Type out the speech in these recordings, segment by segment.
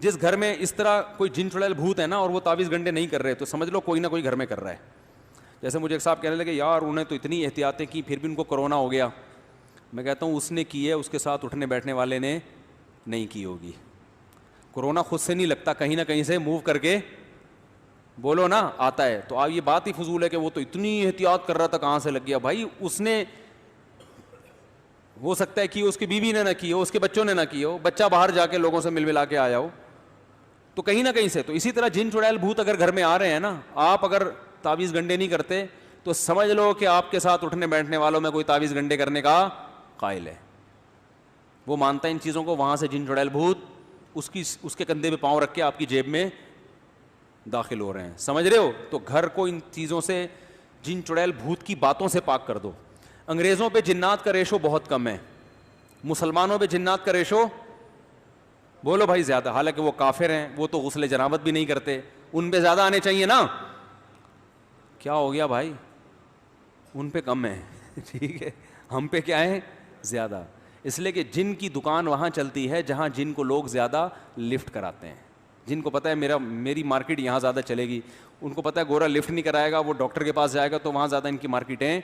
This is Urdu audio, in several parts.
جس گھر میں اس طرح کوئی جن چڑیل بھوت ہے نا اور وہ تعویذ گنڈے نہیں کر رہے تو سمجھ لو کوئی نہ کوئی گھر میں کر رہا ہے. جیسے مجھے ایک صاحب کہنے لگے یار انہیں تو اتنی احتیاطیں کی پھر بھی ان کو کرونا ہو گیا. میں کہتا ہوں اس نے کی ہے, اس کے ساتھ اٹھنے بیٹھنے والے نے نہیں کی ہوگی. کرونا خود سے نہیں لگتا, کہیں نہ کہیں سے موو کر کے بولو نا آتا ہے. تو یہ بات ہی فضول ہے کہ وہ تو اتنی احتیاط کر رہا تھا کہاں سے لگ گیا. بھائی اس نے ہو سکتا ہے کہ اس کی بیوی نے نہ کی ہو, اس کے بچوں نے نہ کی ہو, بچہ باہر جا کے لوگوں سے مل ملا کے آیا ہو, تو کہیں نہ کہیں سے. تو اسی طرح جن چڑیل بھوت اگر گھر میں آ رہے ہیں نا, آپ اگر تعویذ گنڈے نہیں کرتے تو سمجھ لو کہ آپ کے ساتھ اٹھنے بیٹھنے والوں میں کوئی تعویذ گنڈے کرنے کا قائل ہے. وہ مانتا ہے ان چیزوں کو, وہاں سے جن چڑیل بھوت اس کے کندھے پہ پاؤں رکھ کے آپ کی جیب میں داخل ہو رہے ہیں. سمجھ رہے ہو؟ تو گھر کو ان چیزوں سے, جن چڑیل بھوت کی باتوں سے پاک کر دو. انگریزوں پہ جنات کا ریشو بہت کم ہے, مسلمانوں پہ جنات کا ریشو بولو بھائی زیادہ. حالانکہ وہ کافر ہیں, وہ تو غسل جنابت بھی نہیں کرتے, ان پہ زیادہ آنے چاہیے نا. کیا ہو گیا بھائی؟ ان پہ کم ہے ٹھیک ہے, ہم پہ کیا ہے زیادہ. اس لیے کہ جن کی دکان وہاں چلتی ہے جہاں جن کو لوگ زیادہ لفٹ کراتے ہیں. جن کو پتہ ہے میری مارکیٹ یہاں زیادہ چلے گی, ان کو پتہ ہے گورا لفٹ نہیں کرائے گا, وہ ڈاکٹر کے پاس جائے گا, تو وہاں زیادہ ان کی مارکیٹیں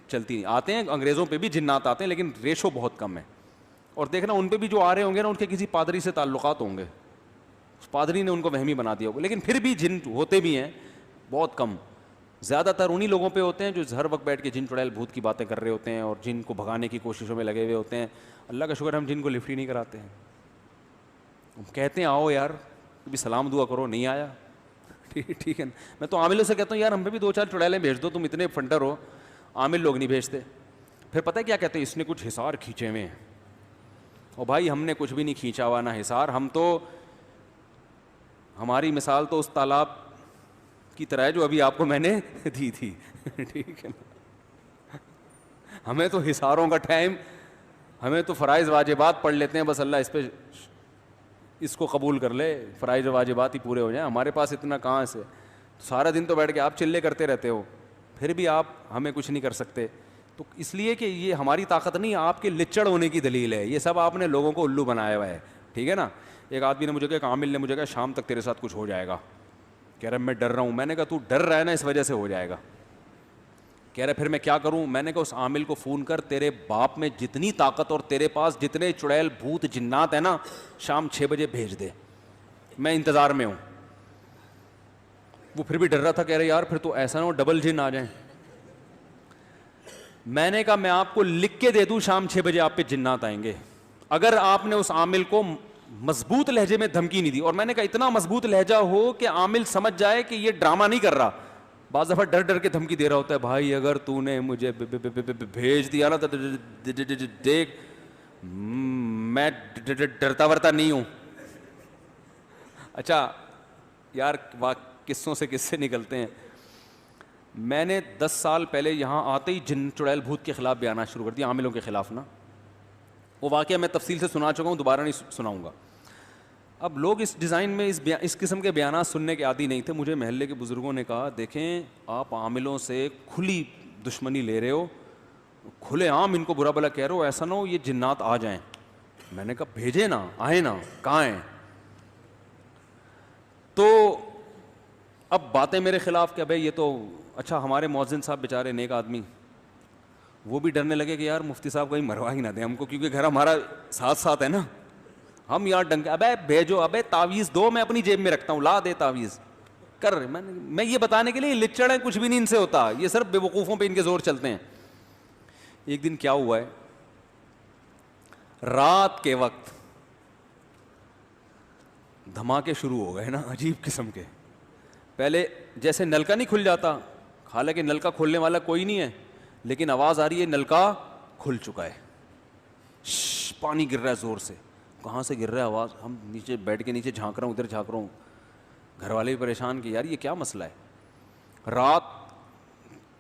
چلتی آتے ہیں. انگریزوں پہ بھی جنات آتے ہیں لیکن ریشو بہت کم ہے. اور دیکھنا ان پہ بھی جو آ رہے ہوں گے نا, ان کے کسی پادری سے تعلقات ہوں گے, اس پادری نے ان کو وہمی بنا دیا ہوگا. لیکن پھر بھی جن ہوتے بھی ہیں بہت کم. زیادہ تر انہی لوگوں پہ ہوتے ہیں جو ہر وقت بیٹھ کے جن چڑیل بھوت کی باتیں کر رہے ہوتے ہیں اور جن کو بھگانے کی کوششوں میں لگے ہوئے ہوتے ہیں. اللہ کا شکر ہم جن کو لفٹ ہی نہیں کراتے ہیں. ہم کہتے ہیں آؤ یار بھی سلام دعا کرو, نہیں آیا ٹھیک ہے. میں تو عاملوں سے کہتا ہوں یار ہم پہ بھی 2-4 چڑیلیں بھیج دو, تم اتنے فنڈر ہو. عامل لوگ نہیں بھیجتے. پھر پتہ ہے کیا کہتے ہیں, اس نے کچھ حصار کھینچے ہوئے ہیں. اور بھائی ہم نے کچھ بھی نہیں کھینچا ہوا نہ حصار. ہم تو, ہماری مثال تو اس تالاب کی طرح ہے جو ابھی آپ کو میں نے دی تھی ٹھیک ہے. ہمیں تو حصاروں کا ٹائم, ہمیں تو فرائض واجبات پڑھ لیتے ہیں بس, اللہ اس پہ اس کو قبول کر لے, فرائض واجبات ہی پورے ہو جائیں. ہمارے پاس اتنا کہاں سے, سارا دن تو بیٹھ کے آپ چلے کرتے رہتے ہو, پھر بھی آپ ہمیں کچھ نہیں کر سکتے. تو اس لیے کہ یہ ہماری طاقت نہیں, آپ کے لچڑ ہونے کی دلیل ہے. یہ سب آپ نے لوگوں کو الو بنایا ہوا ہے, ٹھیک ہے نا. ایک آدمی نے مجھے کہا, عامل نے مجھے کہا شام تک تیرے ساتھ کچھ ہو جائے گا. کہہ رہا میں ڈر رہا ہوں. میں نے کہا تو ڈر رہا ہے نا اس وجہ سے ہو جائے گا. کہہ رہا پھر میں کیا کروں. میں نے کہا اس عامل کو فون کر, تیرے باپ میں جتنی طاقت اور تیرے پاس جتنے چڑیل بھوت جنات ہیں نا, شام 6 بجے بھیج دے, میں انتظار میں ہوں. وہ پھر بھی ڈر رہا تھا, کہہ رہے یار پھر تو ایسا نہ ہو ڈبل جن آ جائیں. میں نے کہا میں آپ کو لکھ کے دے دوں شام 6 بجے آپ پہ جنات آئیں گے, اگر آپ نے اس عامل کو مضبوط لہجے میں دھمکی نہیں دی. اور میں نے کہا اتنا مضبوط لہجہ ہو کہ عامل سمجھ جائے کہ یہ ڈرامہ نہیں کر رہا. بعض دفعہ ڈر ڈر کے دھمکی دے رہا ہوتا ہے, بھائی اگر تو نے مجھے بھیج دیا نا تو دیکھ میں ڈرتا ورتا نہیں ہوں. اچھا یار قصوں سے قصے نکلتے ہیں. میں نے 10 سال پہلے یہاں آتے ہی جن چڑیل بھوت کے خلاف بیانات شروع کر دیا, عاملوں کے خلاف نا. وہ واقعہ میں تفصیل سے سنا چکا ہوں, دوبارہ نہیں سناؤں گا. اب لوگ اس ڈیزائن میں اس قسم کے بیانات سننے کے عادی نہیں تھے. مجھے محلے کے بزرگوں نے کہا دیکھیں آپ عاملوں سے کھلی دشمنی لے رہے ہو, کھلے عام ان کو برا بلا کہہ رہے ہو, ایسا نہ ہو یہ جنات آ جائیں. میں نے کہا بھیجے نا, آئے نا, کہاں ہیں. تو اب باتیں میرے خلاف کہ بھائی یہ تو اچھا ہمارے مؤذن صاحب بیچارے نیک آدمی, وہ بھی ڈرنے لگے کہ یار مفتی صاحب کہیں مروا ہی نہ دیں ہم کو, کیونکہ گھر ہمارا ساتھ ساتھ ہے نا. ہم یار ڈنکے, ابے بھیجو, ابے تعویذ دو, میں اپنی جیب میں رکھتا ہوں, لا دے تعویذ کر. میں یہ بتانے کے لیے لچڑ ہیں, کچھ بھی نہیں ان سے ہوتا, یہ صرف بے وقوفوں پہ ان کے زور چلتے ہیں. ایک دن کیا ہوا ہے, رات کے وقت دھماکے شروع ہو گئے نا عجیب قسم کے. پہلے جیسے نلکا نہیں کھل جاتا, حالانکہ نلکا کھولنے والا کوئی نہیں ہے, لیکن آواز آ رہی ہے نلکا کھل چکا ہے, پانی گر رہا ہے زور سے. کہاں سے گر رہا ہے آواز, ہم نیچے بیٹھ کے نیچے جھانک رہا ہوں, ادھر جھانک رہا ہوں. گھر والے بھی پریشان کہ یار یہ کیا مسئلہ ہے. رات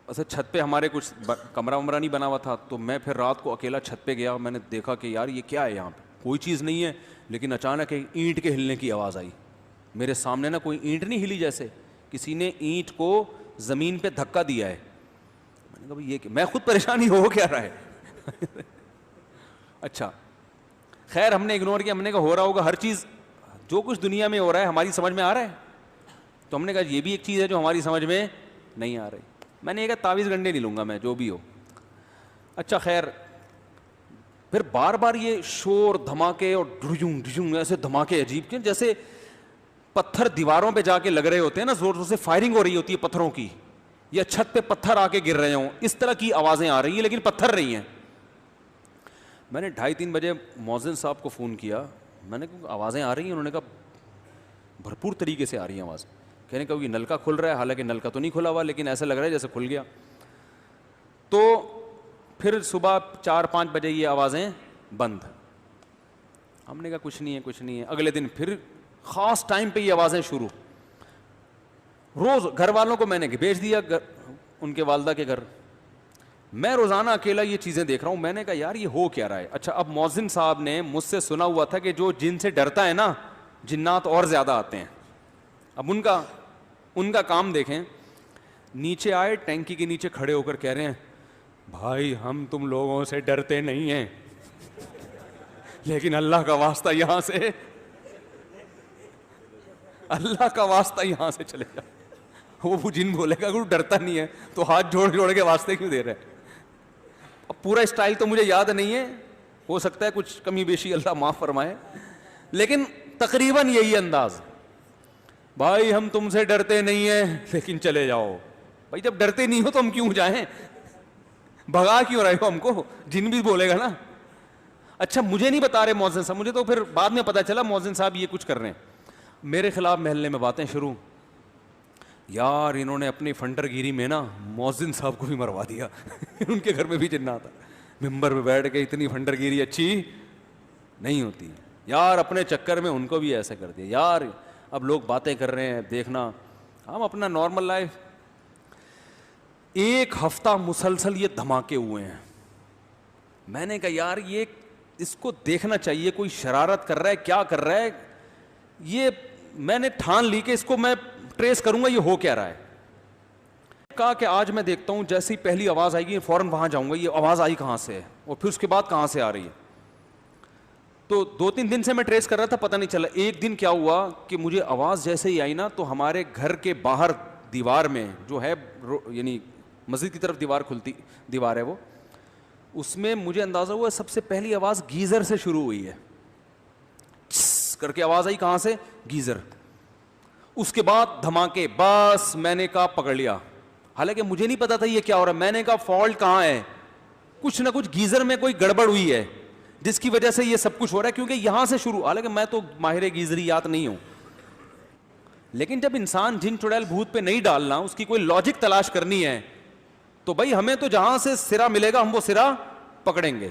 ایسے چھت پہ ہمارے کچھ کمرہ ومرہ نہیں بنا ہوا تھا, تو میں پھر رات کو اکیلا چھت پہ گیا. میں نے دیکھا کہ یار یہ کیا ہے, یہاں پہ کوئی چیز نہیں ہے, لیکن اچانک ایک اینٹ کے ہلنے کی آواز آئی. میرے سامنے نا کوئی اینٹ نہیں ہلی, جیسے کسی نے اینٹ کو زمین پہ دھکا دیا ہے. میں نے کہا یہ کہ میں خود پریشانی ہو کیا رہا ہے. اچھا خیر ہم نے اگنور کیا, ہم نے کہا ہو رہا ہوگا, ہر چیز جو کچھ دنیا میں ہو رہا ہے ہماری سمجھ میں آ رہا ہے؟ تو ہم نے کہا یہ بھی ایک چیز ہے جو ہماری سمجھ میں نہیں آ رہی. میں نے یہ کہا تعویذ گنڈے نہیں لوں گا میں، جو بھی ہو. اچھا خیر، پھر بار بار یہ شور دھماکے اور ڈھجوں ڈھجوں ایسے دھماکے عجیب کے، جیسے پتھر دیواروں پہ جا کے لگ رہے ہوتے ہیں نا، زور زور سے فائرنگ ہو رہی ہوتی ہے پتھروں کی، یا چھت پہ پتھر آ کے گر رہے ہوں، اس طرح کی آوازیں آ رہی ہیں لیکن پتھر نہیں ہیں. میں نے 2:30-3 بجے مؤذن صاحب کو فون کیا، میں نے کہا آوازیں آ رہی ہیں؟ انہوں نے کہا بھرپور طریقے سے آ رہی ہیں آواز. کہنے کہ یہ نلکا کھل رہا ہے، حالانکہ نلکا تو نہیں کھلا ہوا لیکن ایسا لگ رہا ہے جیسے کھل گیا. تو پھر صبح 4-5 بجے یہ آوازیں بند. ہم نے کہا کچھ نہیں ہے کچھ نہیں ہے. اگلے دن پھر خاص ٹائم پہ یہ آوازیں شروع. روز گھر والوں کو میں نے بھیج دیا ان کے والدہ کے گھر. میں روزانہ اکیلا یہ چیزیں دیکھ رہا ہوں. میں نے کہا یار یہ ہو کیا رہا ہے. اچھا اب مؤذن صاحب نے مجھ سے سنا ہوا تھا کہ جو جن سے ڈرتا ہے نا جنات اور زیادہ آتے ہیں. اب ان کا کام دیکھیں. نیچے آئے ٹینکی کے نیچے کھڑے ہو کر کہہ رہے ہیں بھائی ہم تم لوگوں سے ڈرتے نہیں ہیں لیکن اللہ کا واسطہ یہاں سے، اللہ کا واسطہ یہاں سے چلے جا. وہ جن بولے گا کہ ڈرتا نہیں ہے تو ہاتھ جوڑ جوڑ کے واسطے کیوں دے رہے ہیں. اب پورا اسٹائل تو مجھے یاد نہیں ہے، ہو سکتا ہے کچھ کمی بیشی اللہ معاف فرمائے، لیکن تقریباً یہی انداز. بھائی ہم تم سے ڈرتے نہیں ہیں لیکن چلے جاؤ. بھائی جب ڈرتے نہیں ہو تو ہم کیوں جائیں؟ بھگا کیوں رہے ہو ہم کو؟ جن بھی بولے گا نا. اچھا مجھے نہیں بتا رہے مؤذن صاحب، مجھے تو پھر بعد میں پتا چلا مؤذن صاحب یہ کچھ کر رہے ہیں. میرے خلاف محلے میں باتیں شروع. یار انہوں نے اپنی فنڈر گیری میں نا مؤذن صاحب کو بھی مروا دیا. ان کے گھر میں بھی جنات تھا. ممبر پہ بیٹھ کے اتنی فنڈر گیری اچھی نہیں ہوتی یار، اپنے چکر میں ان کو بھی ایسے کر دیا. یار اب لوگ باتیں کر رہے ہیں دیکھنا، ہم اپنا نارمل لائف. 1 ہفتہ مسلسل یہ دھماکے ہوئے ہیں. میں نے کہا یار یہ اس کو دیکھنا چاہیے، کوئی شرارت کر رہا ہے، کیا کر رہا ہے. یہ میں نے ٹھان لی کہ اس کو میں ٹریس کروں گا یہ ہو کیا رہا ہے. کہا کہ آج میں دیکھتا ہوں جیسی پہلی آواز آئے گی فوراً وہاں جاؤں گا یہ آواز آئی کہاں سے ہے اور پھر اس کے بعد کہاں سے آ رہی ہے. تو 2-3 دن سے میں ٹریس کر رہا تھا، پتہ نہیں چلا. ایک دن کیا ہوا کہ مجھے آواز جیسے ہی آئی نا تو ہمارے گھر کے باہر دیوار میں جو ہے یعنی مسجد کی طرف دیوار ہے وہ، اس میں مجھے اندازہ ہوا سب سے پہلی آواز گیزر سے شروع ہوئی ہے. کر کے آواز آئی کہاں سے؟ گیزر. اس کے بعد دھماکے. بس میں نے کہا پکڑ لیا، حالانکہ مجھے نہیں پتا تھا یہ کیا ہو رہا ہے. میں نے کہا فالٹ کہاں ہے؟ کچھ نہ کچھ گیزر میں کوئی گڑبڑ ہوئی ہے جس کی وجہ سے یہ سب کچھ ہو رہا ہے، کیونکہ یہاں سے شروع. حالانکہ میں تو ماہر گیزریات نہیں ہوں، لیکن جب انسان جن چڑیل بھوت پہ نہیں ڈالنا، اس کی کوئی لاجک تلاش کرنی ہے تو بھائی ہمیں تو جہاں سے سرا ملے گا ہم وہ سرا پکڑیں گے.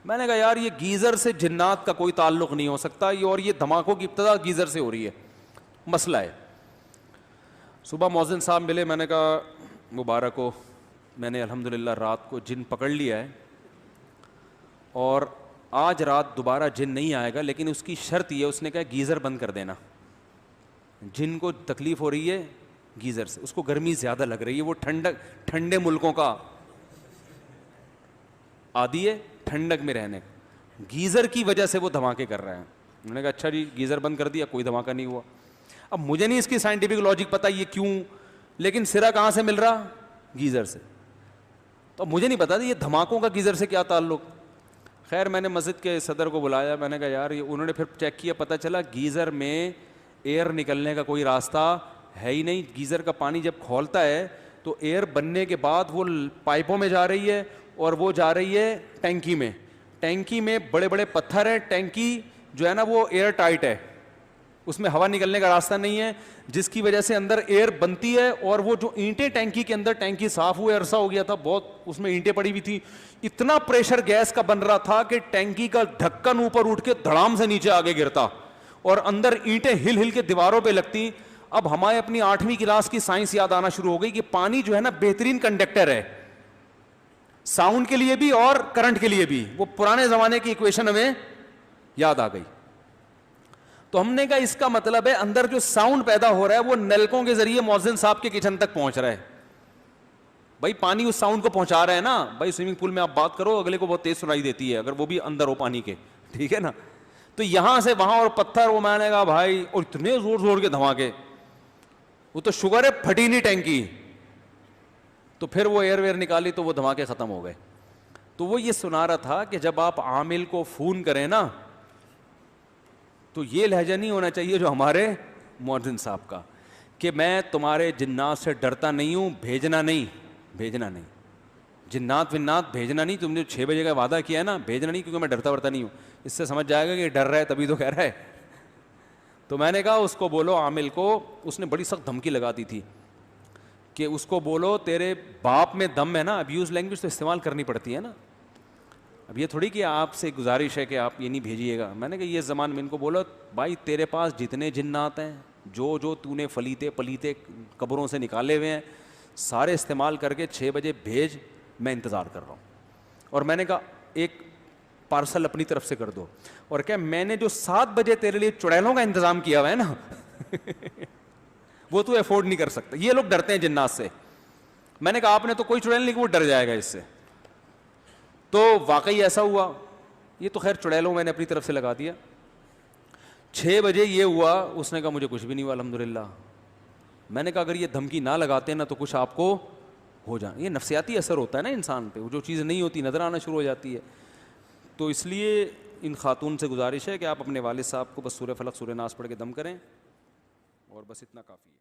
میں نے کہا یار یہ گیزر سے جنات کا کوئی تعلق نہیں ہو سکتا، اور یہ دھماکوں کی ابتدا گیزر سے ہو رہی ہے، مسئلہ ہے. صبح مؤذن صاحب ملے. میں نے کہا مبارک ہو، میں نے الحمدللہ رات کو جن پکڑ لیا ہے اور آج رات دوبارہ جن نہیں آئے گا، لیکن اس کی شرط یہ، اس نے کہا گیزر بند کر دینا. جن کو تکلیف ہو رہی ہے گیزر سے، اس کو گرمی زیادہ لگ رہی ہے، وہ ٹھنڈے ملکوں کا عادی ہے ٹھنڈک میں رہنے، گیزر کی وجہ سے وہ دھماکے کر رہے ہیں. انہوں نے کہا اچھا جی گیزر بند کر دیا، کوئی دھماکہ نہیں ہوا. اب مجھے نہیں اس کی سائنٹیفک لاجک پتا یہ کیوں، لیکن سرا کہاں سے مل رہا؟ گیزر سے. تو مجھے نہیں پتا یہ دھماکوں کا گیزر سے کیا تعلق. خیر میں نے مسجد کے صدر کو بلایا. میں نے کہا یار انہوں نے پھر چیک کیا، پتہ چلا گیزر میں ایئر نکلنے کا کوئی راستہ ہے ہی نہیں. گیزر کا پانی جب کھولتا ہے تو ایئر بننے کے بعد وہ پائپوں میں جا رہی ہے اور وہ جا رہی ہے ٹینکی میں. ٹینکی میں بڑے بڑے پتھر ہیں، ٹینکی جو ہے نا وہ ایئر ٹائٹ ہے، اس میں ہوا نکلنے کا راستہ نہیں ہے، جس کی وجہ سے اندر ایئر بنتی ہے. اور وہ جو اینٹیں ٹینکی کے اندر، ٹینکی صاف ہوئے عرصہ ہو گیا تھا بہت، اس میں اینٹیں پڑی ہوئی تھی، اتنا پریشر گیس کا بن رہا تھا کہ ٹینکی کا ڈھکن اوپر اٹھ کے دھڑام سے نیچے آگے گرتا اور اندر اینٹیں ہل ہل کے دیواروں پہ لگتی. اب ہمارے اپنی 8ویں کلاس کی سائنس یاد آنا شروع ہو گئی کہ پانی جو ہے نا بہترین کنڈکٹر ہے، ساؤنڈ کے لیے بھی اور کرنٹ کے لیے بھی. وہ پرانے زمانے کی ایکویشن ہمیں یاد آ گئی. تو ہم نے کہا اس کا مطلب ہے اندر جو ساؤنڈ پیدا ہو رہا ہے وہ نلکوں کے ذریعے مؤذن صاحب کے کچن تک پہنچ رہا ہے. بھائی پانی اس ساؤنڈ کو پہنچا رہا ہے نا. بھائی سوئمنگ پول میں آپ بات کرو، اگلے کو بہت تیز سنائی دیتی ہے اگر وہ بھی اندر ہو پانی کے، ٹھیک ہے نا. تو یہاں سے وہاں اور پتھر، وہ میں نے کہا بھائی، اور اتنے زور زور کے دھماکے، وہ تو شوگر ہے پھٹی نہیں ٹینکی. تو پھر وہ ایئر ویئر نکالی تو وہ دھماکے ختم ہو گئے. تو وہ یہ سنا رہا تھا کہ جب آپ عامل کو فون کریں نا تو یہ لہجہ نہیں ہونا چاہیے جو ہمارے مؤذن صاحب کا، کہ میں تمہارے جنات سے ڈرتا نہیں ہوں، بھیجنا نہیں، بھیجنا نہیں، جنات ونات بھیجنا نہیں، تم نے 6 بجے کا وعدہ کیا ہے نا، بھیجنا نہیں، کیونکہ میں ڈرتا ورتا نہیں ہوں. اس سے سمجھ جائے گا کہ ڈر رہا ہے تبھی تو کہہ رہا ہے. تو میں نے کہا اس کو بولو عامل کو، اس نے بڑی سخت دھمکی لگا دی تھی کہ اس کو بولو تیرے باپ میں دم ہے نا. ابیوز لینگویج تو استعمال کرنی پڑتی ہے نا. اب یہ تھوڑی کہ آپ سے گزارش ہے کہ آپ یہ نہیں بھیجیے گا. میں نے کہا یہ زمان میں ان کو بولو بھائی تیرے پاس جتنے جنات ہیں، جو تو نے فلیتے پلیتے قبروں سے نکالے ہوئے ہیں، سارے استعمال کر کے 6 بجے بھیج، میں انتظار کر رہا ہوں. اور میں نے کہا ایک پارسل اپنی طرف سے کر دو. اور کیا میں نے جو 7 بجے تیرے لیے چڑیلوں کا انتظام کیا ہوا ہے نا وہ تو افورڈ نہیں کر سکتا. یہ لوگ ڈرتے ہیں جنات سے. میں نے کہا آپ نے تو کوئی چڑیل نہیں کہ وہ ڈر جائے گا اس سے. تو واقعی ایسا ہوا. یہ تو خیر چڑیلوں میں نے اپنی طرف سے لگا دیا. 6 بجے یہ ہوا، اس نے کہا مجھے کچھ بھی نہیں ہوا الحمدللہ. میں نے کہا اگر یہ دھمکی نہ لگاتے نا تو کچھ آپ کو ہو جائے. یہ نفسیاتی اثر ہوتا ہے نا انسان پہ، وہ جو چیز نہیں ہوتی نظر آنا شروع ہو جاتی ہے. تو اس لیے ان خاتون سے گزارش ہے کہ آپ اپنے والد صاحب کو بس سورہ فلق سورہ ناس پڑھ کے دم کریں، اور بس اتنا کافی ہے.